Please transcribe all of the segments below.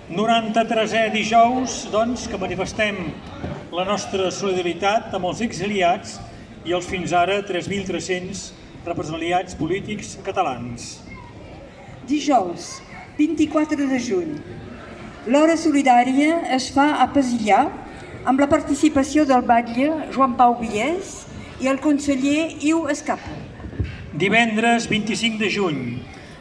93è dijous, doncs, que manifestem la nostra solidaritat amb els exiliats i els fins ara 3.300 represaliats polítics catalans. Dijous, 24 de juny. L'hora solidària es fa a Pesillà amb la participació del batlle Joan Pau Vies i el conseller Iu Escapa. Divendres 25 de juny,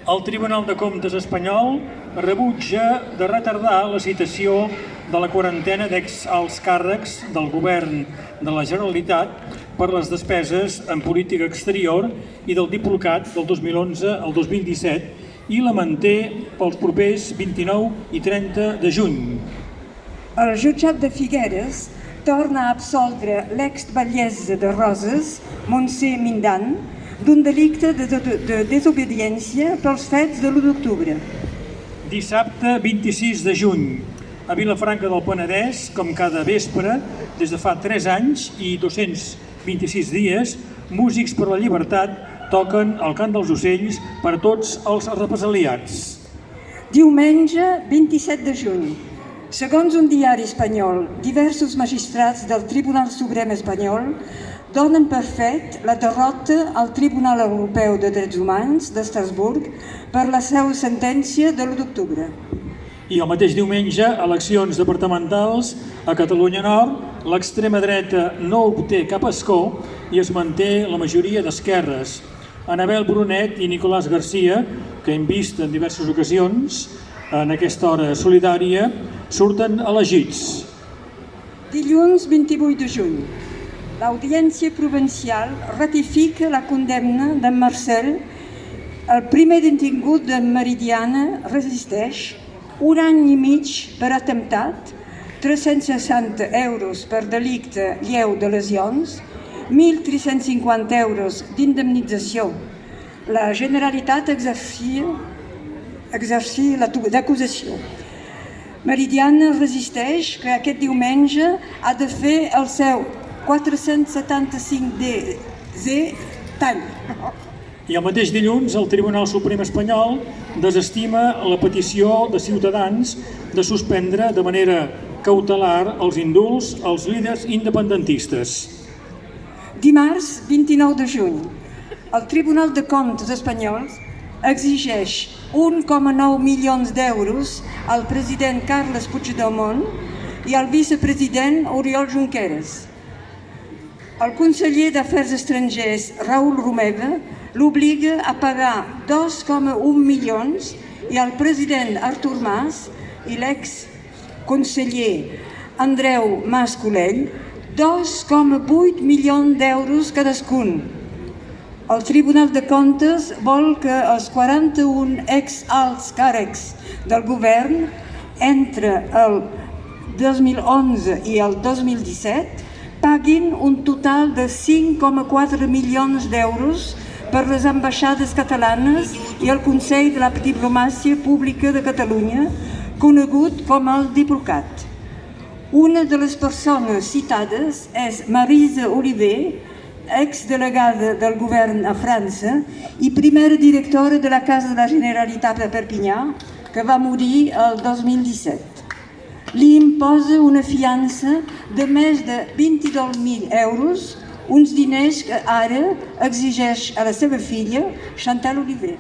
el Tribunal de Comptes espanyol rebutja de retardar la citació de la quarantena d'exalts càrrecs del govern de la Generalitat per les despeses en política exterior i del Diplocat del 2011 al 2017 i la manté pels propers 29 i 30 de juny. El jutjat de Figueres torna a absoldre l'ex-batllessa de Roses, Montse Mindan, d'un delicte de desobediència pels fets de l'1 d'octubre. Dissabte 26 de juny, a Vilafranca del Penedès, com cada vespre, des de fa 3 anys i 226 dies, Músics per la Llibertat toquen el cant dels ocells per a tots els represaliats. Diumenge 27 de juny. Segons un diari espanyol, diversos magistrats del Tribunal Suprem espanyol donen per fet la derrota al Tribunal Europeu de Drets Humans d'Estrasburg per la seva sentència de l'1 d'octubre. I el mateix diumenge, eleccions departamentals a Catalunya Nord, l'extrema dreta no obté cap escó i es manté la majoria d'esquerres. Anabel Brunet i Nicolás García, que hem vist en diverses ocasions en aquesta hora solidària, surten elegits. Dilluns 28 de juny. L'Audiència Provincial ratifica la condemna d'en Marcel, el primer detingut de Meridiana Resisteix, 1 any i mig per atemptat, 360 euros per delicte lleu de lesions, 1.350 euros d'indemnització. La Generalitat exercia l'acusació. Meridiana Resisteix que aquest diumenge ha de fer el seu 475D tall. I el mateix dilluns, el Tribunal Suprem espanyol desestima la petició de Ciutadans de suspendre de manera cautelar els indults als líders independentistes. Dimarts 29 de juny. El Tribunal de Comptes espanyol exigeix 1,9 milions d'euros al president Carles Puigdemont i al vicepresident Oriol Junqueras. El conseller d'Afers Estrangers, Raül Romeva, l'obliga a pagar 2,1 milions i el president Artur Mas i l'ex-conseller Andreu Mas Colell 2,8 milions d'euros cadascun. El Tribunal de Comptes vol que els 41 ex-alts càrrecs del govern entre el 2011 i el 2017 paguin un total de 5,4 milions d'euros per les ambaixades catalanes i el Consell de la Diplomàcia Pública de Catalunya, conegut com el Diplocat. Una de les persones citades és Marisa Oliver, exdelegada del govern a França i primera directora de la Casa de la Generalitat de Perpinyà, que va morir el 2017. Li imposa una fiança de més de 22.000 euros, uns diners que ara exigeix a la seva filla, Chantal Oliver.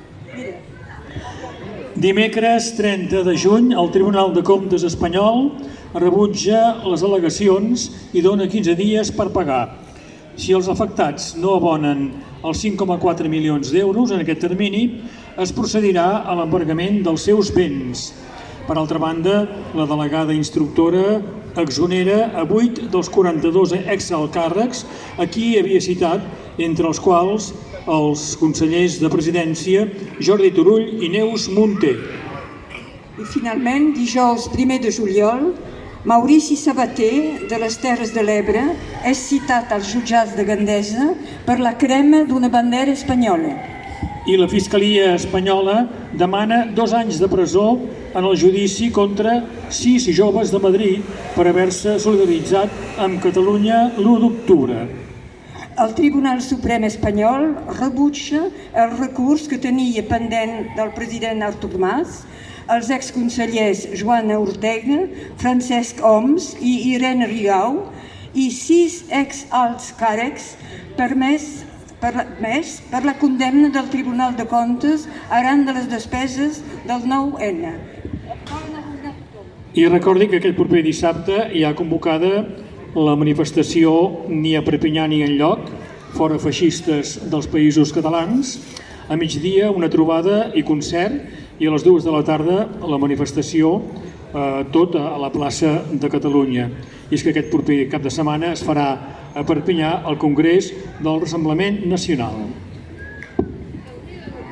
Dimecres 30 de juny, el Tribunal de Comptes espanyol rebutja les al·legacions i dona 15 dies per pagar. Si els afectats no abonen els 5,4 milions d'euros en aquest termini, es procedirà a l'embargament dels seus béns. Per altra banda, la delegada instructora exonera a 8 dels 42 exalcàrrecs a qui havia citat, entre els quals els consellers de presidència Jordi Turull i Neus Munté. I finalment, dijous 1 de juliol, Maurici Sabater, de les Terres de l'Ebre, és citat als jutjats de Gandesa per la crema d'una bandera espanyola. I la Fiscalia espanyola demana 2 anys de presó en el judici contra 6 joves de Madrid per haver-se solidaritzat amb Catalunya l'1 d'octubre. El Tribunal Suprem espanyol rebutja el recurs que tenia pendent del president Artur Mas, els exconsellers Joana Ortega, Francesc Homs i Irene Rigau i 6 exalts càrrecs permès per la condemna del Tribunal de Comptes arran de les despeses del 9N. I recordi que aquest proper dissabte hi ha convocada la manifestació Ni a Perpinyà ni enlloc, fora feixistes dels països catalans. A migdia una trobada i concert i a les 2 de la tarda la manifestació tota a la plaça de Catalunya. I és que aquest proper cap de setmana es farà a Perpinyà el Congrés del Rassemblement Nacional.